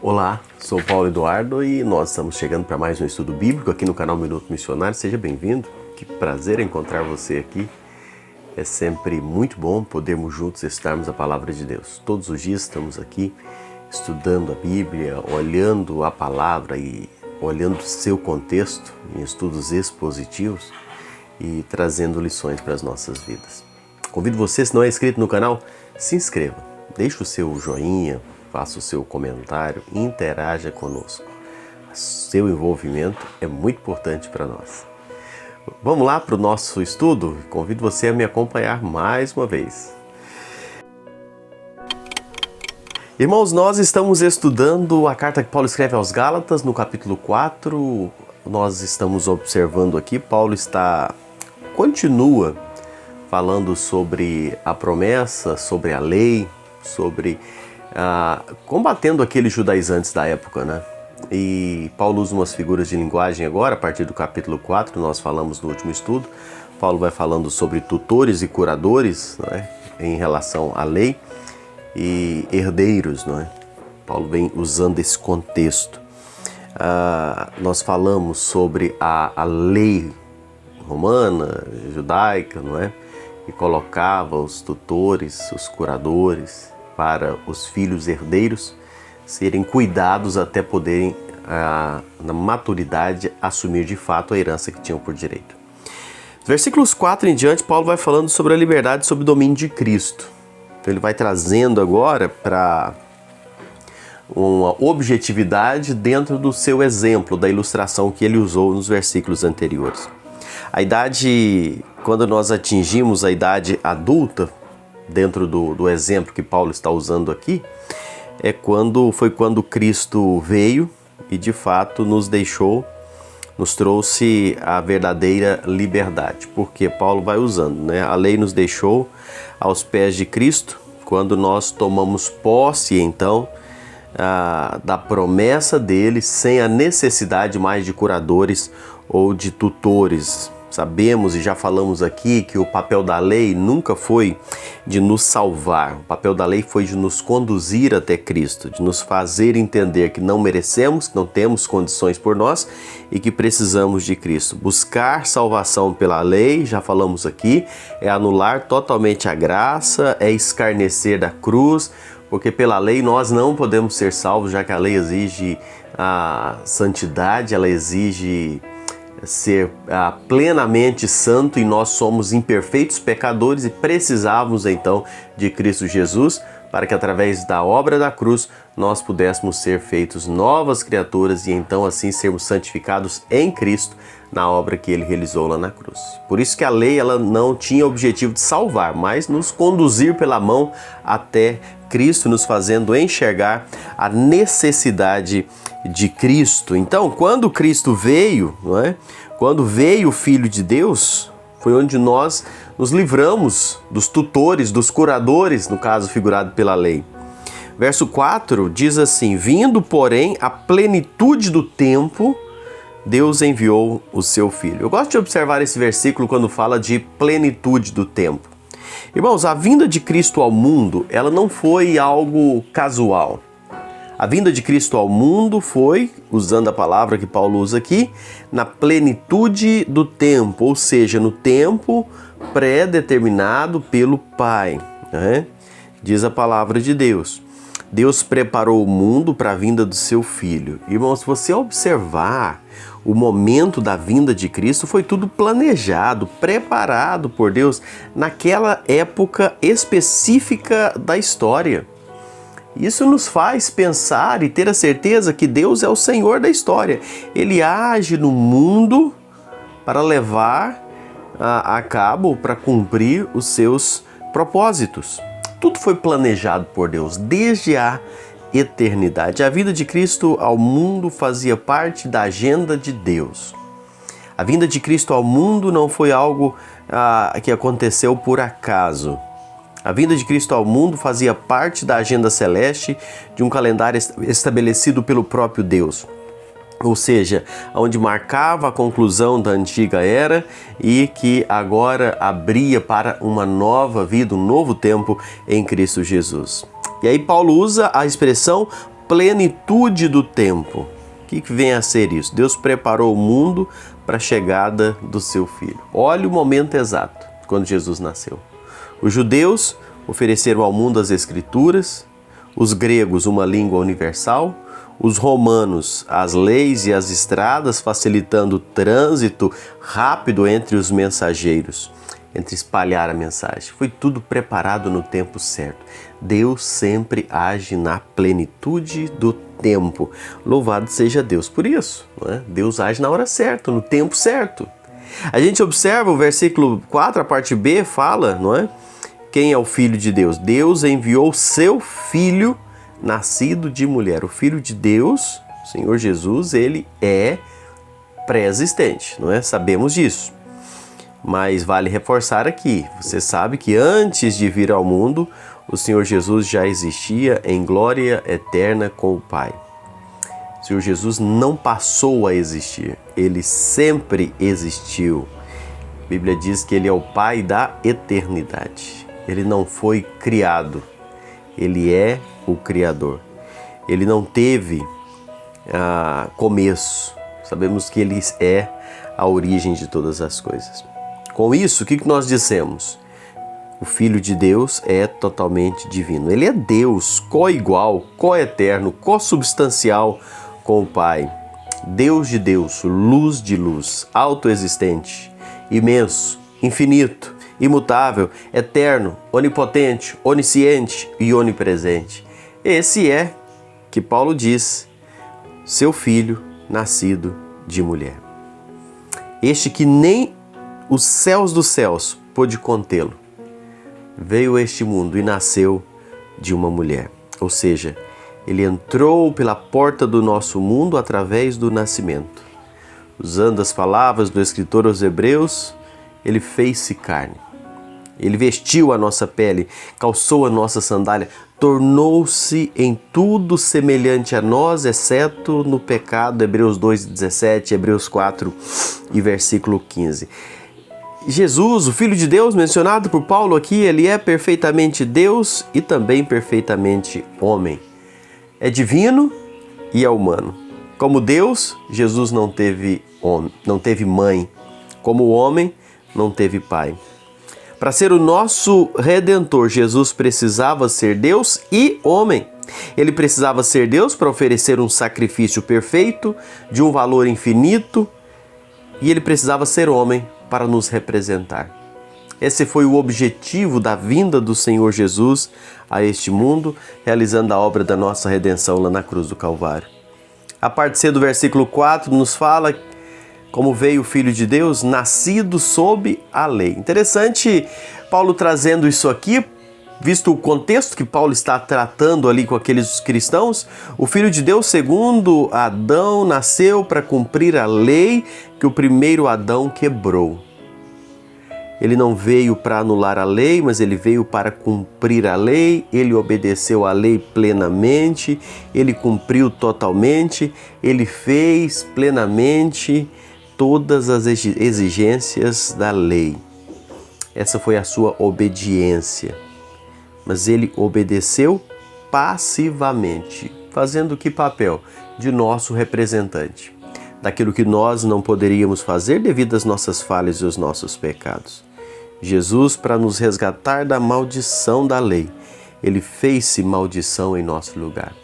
Olá, sou Paulo Eduardo e nós estamos chegando para mais um estudo bíblico aqui no canal Minuto Missionário. Seja bem-vindo, que prazer encontrar você aqui. É sempre muito bom podermos juntos estudarmos a Palavra de Deus. Todos os dias estamos aqui estudando a Bíblia, olhando a Palavra e olhando o seu contexto em estudos expositivos e trazendo lições para as nossas vidas. Convido você, se não é inscrito no canal, se inscreva, deixe o seu joinha, faça o seu comentário e interaja conosco. Seu envolvimento é muito importante para nós. Vamos lá para o nosso estudo? Convido você a me acompanhar mais uma vez. Irmãos, nós estamos estudando a carta que Paulo escreve aos Gálatas, no capítulo 4. Nós estamos observando aqui, Paulo continua falando sobre a promessa, sobre a lei, sobre combatendo aqueles judaizantes da época, né? E Paulo usa umas figuras de linguagem agora, a partir do capítulo 4, nós falamos no último estudo. Paulo vai falando sobre tutores e curadores, né, em relação à lei, e herdeiros, não é? Paulo vem usando esse contexto. Nós falamos sobre a lei romana, judaica, não é? E colocava os tutores, os curadores, para os filhos herdeiros serem cuidados até poderem, na maturidade, assumir de fato a herança que tinham por direito. Versículos 4 em diante, Paulo vai falando sobre a liberdade sob o domínio de Cristo. Então, ele vai trazendo agora para uma objetividade dentro do seu exemplo, da ilustração que ele usou nos versículos anteriores. A idade, quando nós atingimos a idade adulta, dentro do exemplo que Paulo está usando aqui, foi quando Cristo veio e de fato nos trouxe a verdadeira liberdade. Porque Paulo vai usando, né? A lei nos deixou aos pés de Cristo, quando nós tomamos posse então da promessa dele, sem a necessidade mais de curadores ou de tutores. Sabemos e já falamos aqui que o papel da lei nunca foi de nos salvar. O papel da lei foi de nos conduzir até Cristo, de nos fazer entender que não merecemos, que não temos condições por nós e que precisamos de Cristo. Buscar salvação pela lei, já falamos aqui, é anular totalmente a graça, é escarnecer da cruz, porque pela lei nós não podemos ser salvos, já que a lei exige a santidade, ela exige ser plenamente santo e nós somos imperfeitos pecadores e precisávamos então de Cristo Jesus para que através da obra da cruz nós pudéssemos ser feitos novas criaturas e então assim sermos santificados em Cristo na obra que ele realizou lá na cruz. Por isso que a lei ela não tinha o objetivo de salvar, mas nos conduzir pela mão até Cristo, nos fazendo enxergar a necessidade de Cristo. Então, quando Cristo veio, não é? Quando veio o Filho de Deus, foi onde nós nos livramos dos tutores, dos curadores, no caso figurado pela lei. Verso 4 diz assim: vindo, porém, a plenitude do tempo, Deus enviou o seu Filho. Eu gosto de observar esse versículo quando fala de plenitude do tempo. Irmãos, a vinda de Cristo ao mundo, ela não foi algo casual. A vinda de Cristo ao mundo foi, usando a palavra que Paulo usa aqui, na plenitude do tempo, ou seja, no tempo pré-determinado pelo Pai, né? Diz a palavra de Deus. Deus preparou o mundo para a vinda do seu Filho. Irmãos, se você observar o momento da vinda de Cristo, foi tudo planejado, preparado por Deus naquela época específica da história. Isso nos faz pensar e ter a certeza que Deus é o Senhor da história. Ele age no mundo para levar a cabo, para cumprir os seus propósitos. Tudo foi planejado por Deus desde a eternidade. A vinda de Cristo ao mundo fazia parte da agenda de Deus. A vinda de Cristo ao mundo não foi algo que aconteceu por acaso. A vinda de Cristo ao mundo fazia parte da agenda celeste de um calendário estabelecido pelo próprio Deus. Ou seja, onde marcava a conclusão da antiga era e que agora abria para uma nova vida, um novo tempo em Cristo Jesus. E aí Paulo usa a expressão plenitude do tempo. O que vem a ser isso? Deus preparou o mundo para a chegada do seu Filho. Olha o momento exato, quando Jesus nasceu. Os judeus ofereceram ao mundo as Escrituras, os gregos uma língua universal, os romanos as leis e as estradas, facilitando o trânsito rápido entre os mensageiros, entre espalhar a mensagem. Foi tudo preparado no tempo certo. Deus sempre age na plenitude do tempo. Louvado seja Deus por isso, não é? Deus age na hora certa, no tempo certo. A gente observa o versículo 4, a parte B, fala, não é? Quem é o Filho de Deus? Deus enviou seu Filho nascido de mulher. O Filho de Deus, o Senhor Jesus, ele é pré-existente, não é? Sabemos disso. Mas vale reforçar aqui, você sabe que antes de vir ao mundo, o Senhor Jesus já existia em glória eterna com o Pai. O Senhor Jesus não passou a existir, ele sempre existiu. A Bíblia diz que ele é o Pai da eternidade. Ele não foi criado, ele é o Criador. Ele não teve começo, sabemos que ele é a origem de todas as coisas. Com isso, o que nós dissemos? O Filho de Deus é totalmente divino. Ele é Deus, co-igual, co-eterno, co-substancial com o Pai. Deus de Deus, luz de luz, autoexistente, imenso, infinito, imutável, eterno, onipotente, onisciente e onipresente. Esse é, que Paulo diz, seu Filho nascido de mulher. Este que nem os céus dos céus pôde contê-lo, veio a este mundo e nasceu de uma mulher. Ou seja, ele entrou pela porta do nosso mundo através do nascimento. Usando as palavras do escritor aos Hebreus, ele fez-se carne. Ele vestiu a nossa pele, calçou a nossa sandália, tornou-se em tudo semelhante a nós, exceto no pecado. Hebreus 2,17, Hebreus 4 e versículo 15. Jesus, o Filho de Deus, mencionado por Paulo aqui, ele é perfeitamente Deus e também perfeitamente homem. É divino e é humano. Como Deus, Jesus não teve mãe. Como homem, não teve pai. Para ser o nosso Redentor, Jesus precisava ser Deus e homem. Ele precisava ser Deus para oferecer um sacrifício perfeito, de um valor infinito, e ele precisava ser homem para nos representar. Esse foi o objetivo da vinda do Senhor Jesus a este mundo, realizando a obra da nossa redenção lá na cruz do Calvário. A parte C do versículo 4 nos fala como veio o Filho de Deus, nascido sob a lei. Interessante Paulo trazendo isso aqui, visto o contexto que Paulo está tratando ali com aqueles cristãos. O Filho de Deus, segundo Adão, nasceu para cumprir a lei que o primeiro Adão quebrou. Ele não veio para anular a lei, mas ele veio para cumprir a lei. Ele obedeceu a lei plenamente, ele cumpriu totalmente, ele fez plenamente todas as exigências da lei. Essa foi a sua obediência. Mas ele obedeceu passivamente, fazendo que papel? De nosso representante. Daquilo que nós não poderíamos fazer devido às nossas falhas e aos nossos pecados. Jesus, para nos resgatar da maldição da lei, ele fez-se maldição em nosso lugar.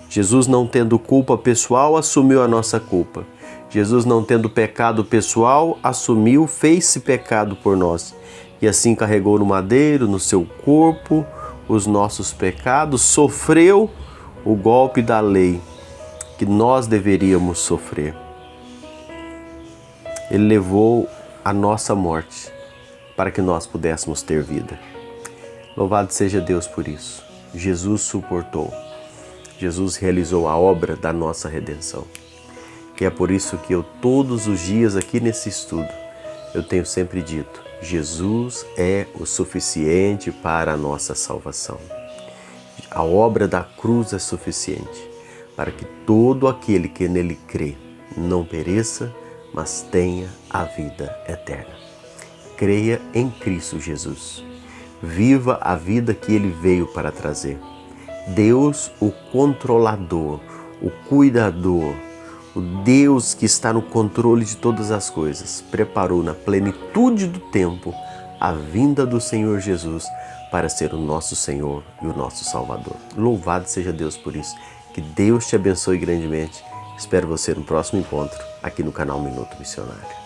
Jesus, não tendo culpa pessoal, assumiu a nossa culpa. Jesus, não tendo pecado pessoal, assumiu, fez-se pecado por nós. E assim carregou no madeiro, no seu corpo, os nossos pecados, sofreu o golpe da lei que nós deveríamos sofrer. Ele levou a nossa morte para que nós pudéssemos ter vida. Louvado seja Deus por isso. Jesus suportou. Jesus realizou a obra da nossa redenção. E é por isso que eu todos os dias aqui nesse estudo, eu tenho sempre dito, Jesus é o suficiente para a nossa salvação. A obra da cruz é suficiente para que todo aquele que nele crê não pereça, mas tenha a vida eterna. Creia em Cristo Jesus. Viva a vida que ele veio para trazer. Deus, o controlador, o cuidador, o Deus que está no controle de todas as coisas, preparou na plenitude do tempo a vinda do Senhor Jesus para ser o nosso Senhor e o nosso Salvador. Louvado seja Deus por isso. Que Deus te abençoe grandemente. Espero você no próximo encontro aqui no canal Minuto Missionário.